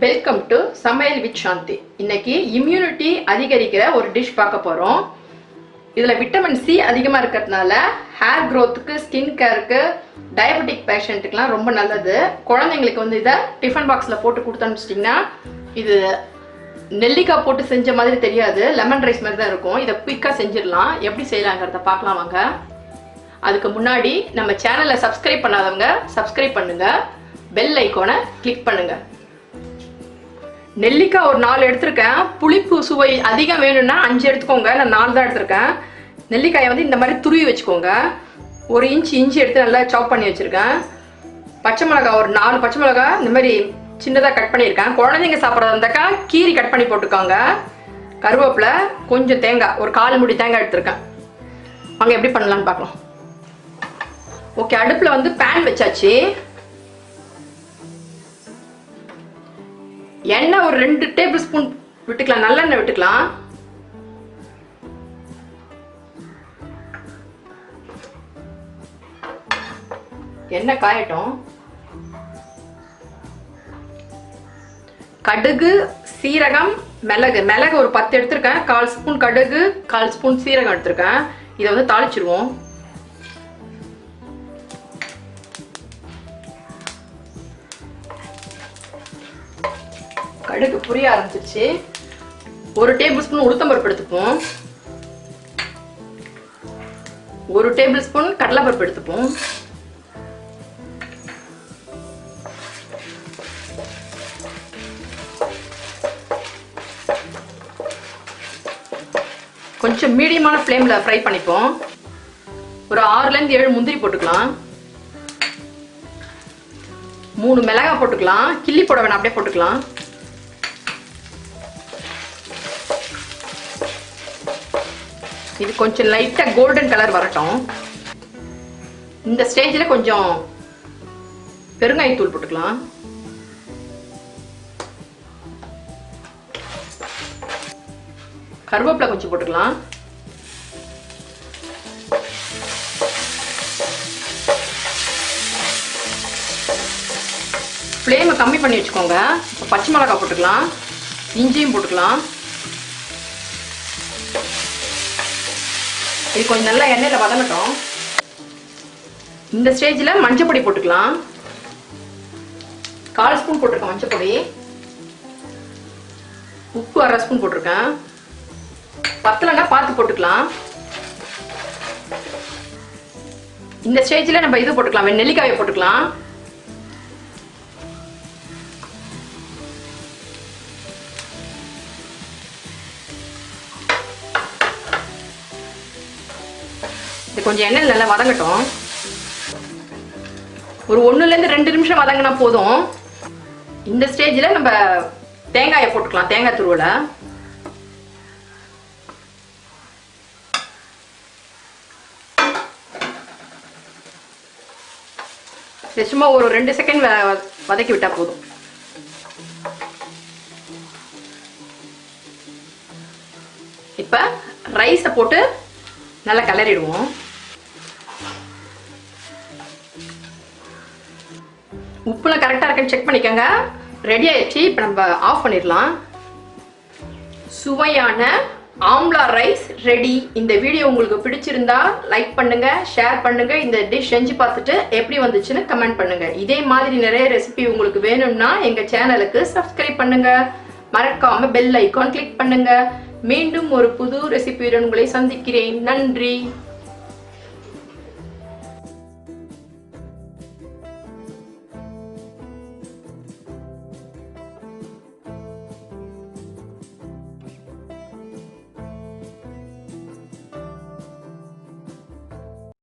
Welcome to சமையல் with சாந்தி. இன்னைக்கு immunity அதிகரிக்கிற ஒரு டிஷ் பார்க்க போறோம். இதுல விட்டமின் சி அதிகமா இருக்கிறதுனால ஹேர் க்ரோத்துக்கு, ஸ்கின் கேருக்கு, டயபெட்டிக் பேஷண்ட்டுக்குலாம் ரொம்ப நல்லது. குழந்தைங்களுக்கு வந்து இதை டிஃபன் பாக்ஸ்ல போட்டு கொடுத்து அனுப்பிச்சிட்டிங்கன்னா இது நெல்லிக்காய் போட்டு செஞ்ச மாதிரி தெரியாது, லெமன் ரைஸ் மாதிரி தான் இருக்கும். இதை குயிக்காக செஞ்சிடலாம். எப்படி செய்யலாங்கிறத பார்க்கலாம் வாங்க. அதுக்கு முன்னாடி நம்ம சேனலை சப்ஸ்கிரைப் பண்ணாதவங்க சப்ஸ்கிரைப் பண்ணுங்க, பெல் ஐக்கானை கிளிக் பண்ணுங்க. நெல்லிக்காய் ஒரு 4 எடுத்திருக்கேன். புளிப்பு சுவை அதிகம் வேணும்னா 5 எடுத்துக்கோங்க. நான் 4 தான் எடுத்திருக்கேன். நெல்லிக்காயை வந்து இந்த மாதிரி துருவி வச்சுக்கோங்க. 1 இன்ச் இஞ்சி எடுத்து நல்லா சாப் பண்ணி வச்சுருக்கேன். பச்சை மிளகாய் ஒரு 4 பச்சை மிளகாய் இந்த மாதிரி சின்னதாக கட் பண்ணியிருக்கேன். குழந்தைங்க சாப்பிட்றதா இருந்தாக்கா கீரி கட் பண்ணி போட்டுக்கோங்க. கருவேப்பிலை, கொஞ்சம் தேங்காய், ஒரு 1/4 மூடி தேங்காய் எடுத்திருக்கேன். வாங்க எப்படி பண்ணலான்னு பார்க்கலாம். ஓகே, அடுப்பில் வந்து பேன் வச்சாச்சு. எண்ணெய் ஒரு 2 டேபிள் ஸ்பூன் விட்டுக்கலாம், நல்லெண்ணெய் விட்டுக்கலாம். எண்ணெய் காயட்டும். கடுகு, சீரகம், மிளகு ஒரு 10 எடுத்திருக்கேன். 1/4 ஸ்பூன் கடுகு, 1/4 ஸ்பூன் சீரகம் எடுத்திருக்கேன். இதை வந்து தாளிச்சிருவோம். கடுகு புரிய ஆரம்பிச்சிருச்சு. 1 டேபிள் ஸ்பூன் உளுத்தம்பருப்பு எடுத்துப்போம். 1 டேபிள் ஸ்பூன் கடலைப்பருப்பு எடுத்துப்போம். கொஞ்சம் மீடியமான ஃப்ளேம்ல ஃப்ரை பண்ணிப்போம். ஒரு 6ல இருந்து 7 முந்திரி போட்டுக்கலாம். 3 மிளகாய் போட்டுக்கலாம். கிள்ளி போட வேணாம், அப்படியே போட்டுக்கலாம். இது கொஞ்சம் லைட்டா கோல்டன் கலர் வரட்டும். இந்த ஸ்டேஜ்ல கொஞ்சம் பெருங்காயத்தூள் போட்டுக்கலாம். கருவேப்பிலை கொஞ்சம் போட்டுக்கலாம். ஃப்ளேமை கம்மி பண்ணி வச்சுக்கோங்க. பச்சை மிளகாய் போட்டுக்கலாம். இஞ்சியும் போட்டுக்கலாம். இது கொஞ்சம் நல்லா எண்ணெயில் வதங்கட்டும். இந்த ஸ்டேஜில் மஞ்சள் பொடி போட்டுக்கலாம். 1/4 ஸ்பூன் போட்டிருக்கேன் மஞ்சள் பொடி. உப்பு 1/2 ஸ்பூன் போட்டிருக்கேன். பத்தலைன்னா பார்த்து போட்டுக்கலாம். இந்த ஸ்டேஜில் நம்ம இது போட்டுக்கலாம், நெல்லிக்காயை போட்டுக்கலாம். இது கொஞ்சம் எண்ணெய் நல்லா வதங்கட்டும். ஒரு 1ல இருந்து 2 நிமிஷம் வதங்கினா போதும். இந்த ஸ்டேஜில் நம்ம தேங்காயை போட்டுக்கலாம், தேங்காய் துருவலை. சும்மா ஒரு 2 செகண்ட் வதக்கி விட்டா போதும். இப்ப ரைஸை போட்டு நல்லா கிளறிடுவோம். உப்புலாம் கரெக்டாக இருக்குன்னு செக் பண்ணிக்கோங்க. ரெடி ஆயிடுச்சு. இப்போ நம்ம ஆஃப் பண்ணிடலாம். சுவையான ஆம்லா ரைஸ் ரெடி. இந்த வீடியோ உங்களுக்கு பிடிச்சிருந்தா லைக் பண்ணுங்க, ஷேர் பண்ணுங்க. இந்த டிஷ் செஞ்சு பார்த்துட்டு எப்படி வந்துச்சுன்னு கமெண்ட் பண்ணுங்க. இதே மாதிரி நிறைய ரெசிபி உங்களுக்கு வேணும்னா எங்க சேனலுக்கு சப்ஸ்கிரைப் பண்ணுங்க. மறக்காம பெல் ஐகான் கிளிக் பண்ணுங்க. மீண்டும் ஒரு புது ரெசிபியுடன் உங்களை சந்திக்கிறேன். நன்றி.